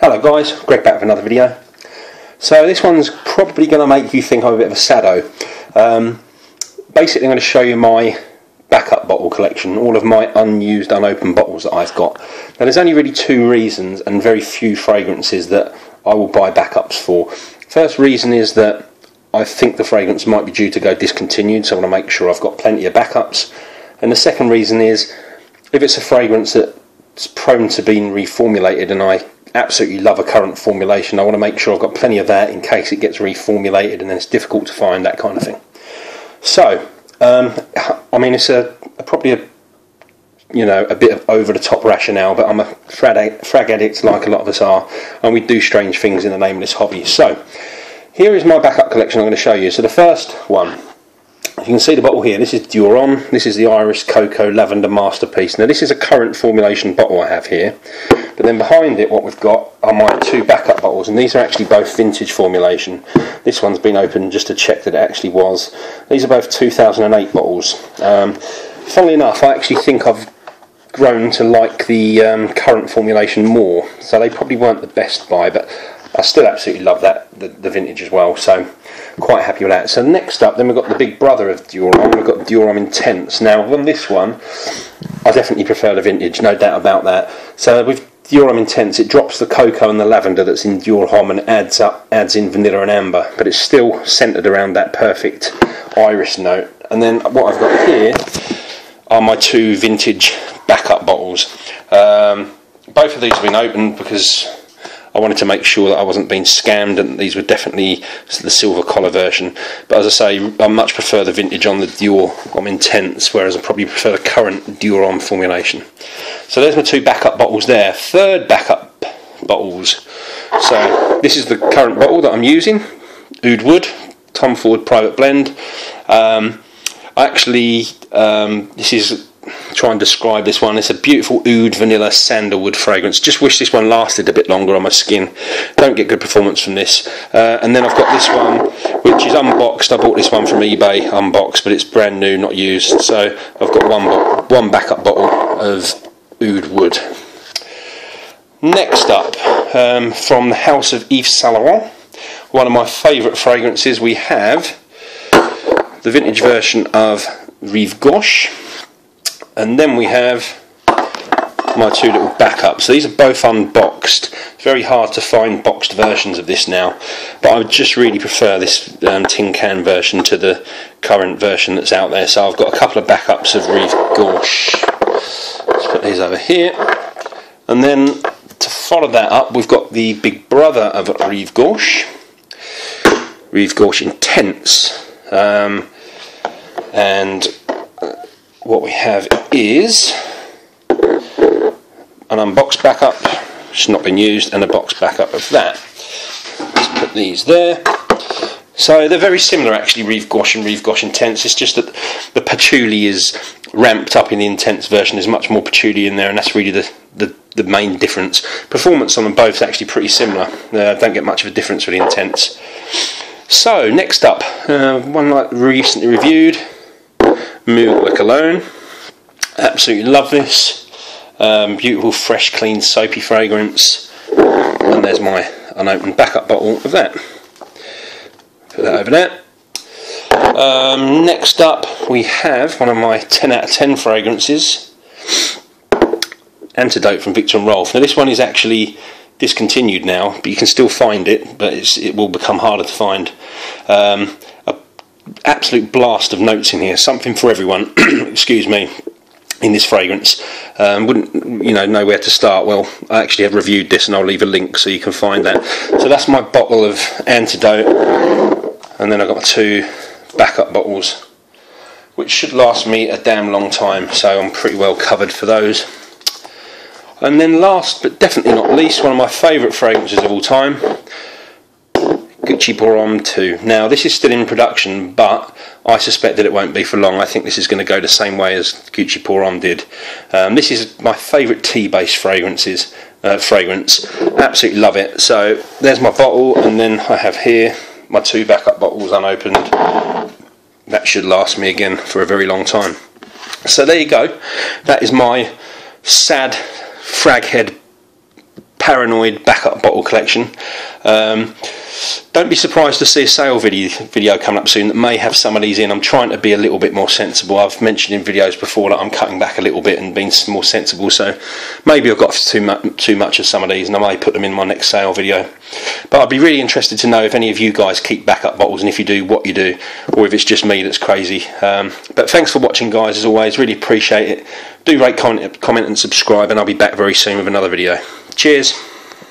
Hello guys, Greg back with another video. So this one's probably going to make you think I'm a bit of a sado. Basically I'm going to show you my backup bottle collection, all of my unused, unopened bottles that I've got. Now there's only really two reasons and very few fragrances that I will buy backups for. First reason is that I think the fragrance might be due to go discontinued, so I want to make sure I've got plenty of backups. And the second reason is, if it's a fragrance that's prone to being reformulated and I absolutely love a current formulation, I want to make sure I've got plenty of that in case it gets reformulated and then it's difficult to find, that kind of thing. So, I mean, it's probably a bit of over the top rationale, but I'm a frag addict like a lot of us are, and we do strange things in the name of this hobby. So, here is my backup collection I'm going to show you. So the first one, you can see the bottle here, this is Duron, this is the Iris Cocoa Lavender Masterpiece. Now this is a current formulation bottle I have here, but then behind it what we've got are my two backup bottles, and these are actually both vintage formulation. This one's been opened just to check that it actually was. These are both 2008 bottles. Funnily enough, I actually think I've grown to like the current formulation more, so they probably weren't the best buy, but I still absolutely love that, the vintage as well, so quite happy with that. So next up, then we've got the big brother of Duron, we've got Duron Intense. Now on this one, I definitely prefer the vintage, no doubt about that. So with Duron Intense, it drops the cocoa and the lavender that's in Duron and adds in vanilla and amber, but it's still centred around that perfect iris note. And then what I've got here are my two vintage backup bottles. Both of these have been opened because I wanted to make sure that I wasn't being scammed, and these were definitely the silver collar version. But as I say, I much prefer the vintage on the Duron Intense, whereas I probably prefer the current Duron formulation. So there's my two backup bottles there. Third backup bottles. So this is the current bottle that I'm using, Oud Wood, Tom Ford Private Blend. This is, try and describe this one, it's a beautiful oud vanilla sandalwood fragrance. Just wish this one lasted a bit longer on my skin. Don't get good performance from this. And then I've got this one which is unboxed. I bought this one from eBay unboxed, but it's brand new, not used, so I've got one backup bottle of Oud Wood. Next up, from the house of Yves Saint Laurent, one of my favourite fragrances, we have the vintage version of Rive Gauche. And then we have my two little backups. So these are both unboxed. It's very hard to find boxed versions of this now, but I would just really prefer this tin can version to the current version that's out there. So I've got a couple of backups of Rive Gauche. Let's put these over here. And then to follow that up, we've got the big brother of Rive Gauche, Rive Gauche Intense. And what we have is an unboxed backup, which has not been used, and a box backup of that. Let's put these there. So they're very similar actually, Rive Gauche and Rive Gauche Intense. It's just that the patchouli is ramped up in the Intense version. There's much more patchouli in there, and that's really the main difference. Performance on them both is actually pretty similar. Don't get much of a difference with the Intense. So next up, one I recently reviewed, Mugler Cologne. Absolutely love this. Beautiful, fresh, clean, soapy fragrance. And there's my unopened backup bottle of that. Put that over there. Next up, we have one of my 10 out of 10 fragrances, Antidote from Viktor and Rolf. Now this one is actually discontinued now, but you can still find it, but it will become harder to find. Absolute blast of notes in here, something for everyone. Excuse me, in this fragrance. Wouldn't know where to start. Well, I actually have reviewed this, and I'll leave a link so you can find that. So that's my bottle of Antidote, and then I've got my two backup bottles, which should last me a damn long time. So I'm pretty well covered for those. And then last but definitely not least, one of my favourite fragrances of all time, Gucci Pour Homme 2. Now this is still in production, but I suspect that it won't be for long. I think this is going to go the same way as Gucci Pour Homme did. This is my favourite tea-based fragrance. Absolutely love it. So there's my bottle, and then I have here my two backup bottles unopened. That should last me again for a very long time. So there you go. That is my sad fraghead paranoid backup bottle collection. Don't be surprised to see a sale video coming up soon that may have some of these in. I'm trying to be a little bit more sensible. I've mentioned in videos before that I'm cutting back a little bit and being more sensible, so maybe I've got too much of some of these and I may put them in my next sale video. But I'd be really interested to know if any of you guys keep backup bottles, and if you do, what you do, or if it's just me that's crazy. But thanks for watching, guys, as always. Really appreciate it. Do rate, comment and subscribe, and I'll be back very soon with another video. Cheers.